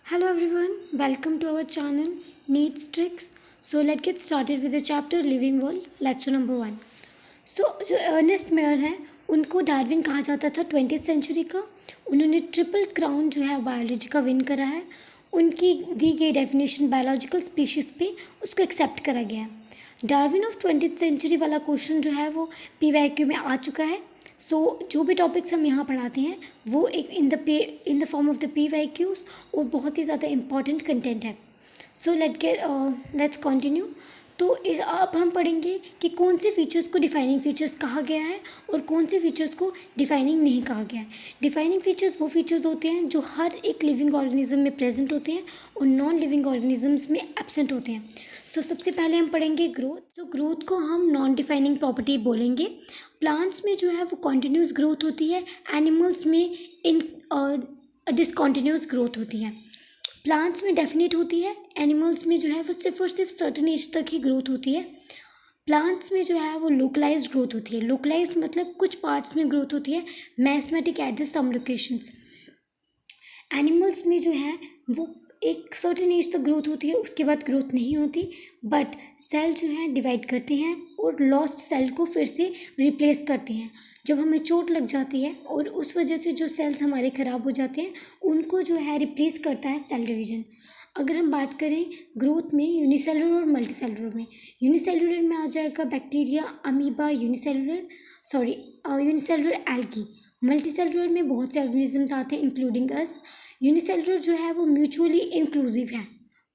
Hello everyone, welcome to our channel Needs Tricks. So let's get started with the chapter Living World, lecture number 1. जो Ernest mayor हैं उनको Darwin कहा जाता था 20th century का. उन्होंने ट्रिपल क्राउन जो है बायोलॉजी का विन करा है. उनकी दी गई डेफिनेशन बायोलॉजिकल स्पीशीज़ पे उसको एक्सेप्ट करा गया है. डार्विन ऑफ 20th सेंचुरी वाला क्वेश्चन जो है वो PYQ में आ चुका है. जो भी टॉपिक्स हम यहाँ पढ़ाते हैं वो एक in the form of the PYQs और बहुत ही ज़्यादा इम्पॉर्टेंट कंटेंट है. So let's continue. तो अब हम पढ़ेंगे कि कौन से फीचर्स को डिफाइनिंग फीचर्स कहा गया है और कौन से फीचर्स को डिफाइनिंग नहीं कहा गया है. डिफाइनिंग फीचर्स वो फीचर्स होते हैं जो हर एक लिविंग ऑर्गेनिज्म में प्रेजेंट होते हैं और नॉन लिविंग ऑर्गेनिजम्स में एब्सेंट होते हैं. सबसे पहले हम पढ़ेंगे ग्रोथ. ग्रोथ को हम नॉन डिफाइनिंग प्रॉपर्टी बोलेंगे. प्लांट्स में जो है वो कॉन्टिन्यूस ग्रोथ होती है. एनिमल्स में इन डिसकॉन्टिन्यूस ग्रोथ होती है. प्लांट्स में डेफिनेट होती है. एनिमल्स में जो है वो सिर्फ और सिर्फ सर्टन एज तक ही ग्रोथ होती है. प्लांट्स में जो है वो लोकलाइज्ड ग्रोथ होती है. लोकलाइज्ड मतलब कुछ पार्ट्स में ग्रोथ होती है. Mathematic at the some locations. Animals में जो है वो एक सर्टेन एज तक ग्रोथ होती है, उसके बाद ग्रोथ नहीं होती. बट सेल जो है डिवाइड करते हैं और लॉस्ट सेल को फिर से रिप्लेस करते हैं. जब हमें चोट लग जाती है और उस वजह से जो सेल्स हमारे ख़राब हो जाते हैं उनको जो है रिप्लेस करता है सेल डिवीजन. अगर हम बात करें ग्रोथ में यूनिसेलुलर और मल्टीसेलुलर में, यूनिसेलुलर में आ जाएगा bacteria, amoeba, unicellular algae. Multicellular में बहुत से ऑर्गेनिजम्स आते हैं इंक्लूडिंग अस. यूनिसेलुलर जो है वो म्यूचुअली इंक्लूसिव है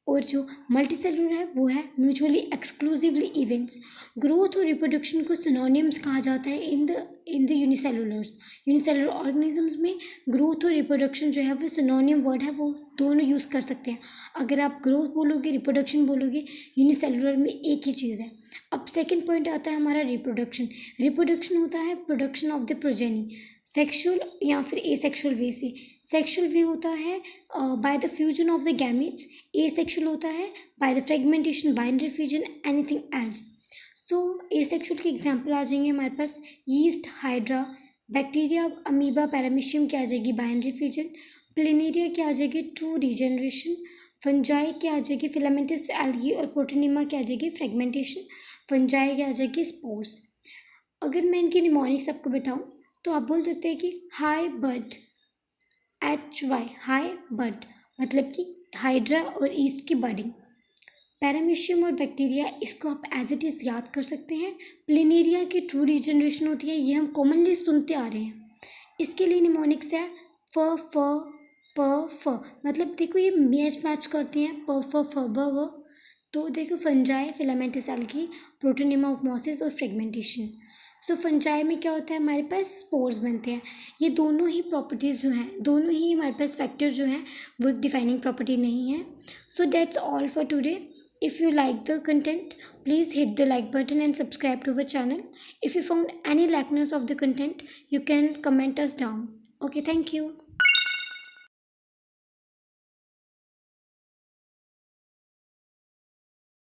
और जो मल्टीसेलुलर है वो है म्यूचुअली एक्सक्लूसिवली इवेंट्स. ग्रोथ और रिप्रोडक्शन को सिनोनिम्स कहा जाता है इन द यूनिसेलुलर ऑर्गेनिजम्स में. ग्रोथ और रिप्रोडक्शन जो है वो सिनोनिम वर्ड है, वो दोनों यूज़ कर सकते हैं. अगर आप ग्रोथ बोलोगे, रिप्रोडक्शन बोलोगे, यूनिसेलुलर में एक ही चीज़ है. अब सेकेंड पॉइंट आता है हमारा रिप्रोडक्शन. रिप्रोडक्शन होता है production of the progeny, sexual या फिर एसेक्शुअल वे से. सेक्शुअल वे होता है by the fusion of the gametes. Asexual होता है by the fragmentation, binary fusion, anything else. Asexual के एग्जाम्पल आ जाएंगे हमारे पास yeast, hydra. Bacteria, amoeba, paramecium की आ जाएगी बाइनरी फ्यूजन. प्लेनेरिया की आ जाएगी ट्रू रीजनरेशन. फंजाई की आ जाएगी फिलामेंटस एल्गी और प्रोटोनिमा की आ जाएगी फ्रेगमेंटेशन. फंजाई की आ जाएगी स्पोर्स. अगर मैं इनकी निमोनिक्स आपको बताऊं तो आप बोल सकते हैं कि हाई बड, HY हाई बड मतलब कि हाइड्रा और ईस्ट की बडिंग. पैरामीशियम और बैक्टीरिया, इसको आप एज इट इज़ याद कर सकते हैं. प्लेनेरिया की ट्रू रीजनरेशन होती है, ये हम कॉमनली सुनते आ रहे हैं. इसके लिए निमोनिक्स है फ मतलब देखो ये मैच करते हैं प फ ब व. तो देखो fungi, filamentous algae, protonema, osmosis और फ्रेगमेंटेशन. फंजाई में क्या होता है, हमारे पास स्पोर्स बनते हैं. ये दोनों ही प्रॉपर्टीज़ जो हैं, दोनों ही हमारे पास फैक्टर जो हैं वो एक डिफाइनिंग प्रॉपर्टी नहीं है. That's all for today. If you like the content, please hit the like button and subscribe to our channel. If you found any lackness of the content, you can comment us down. Okay, thank you.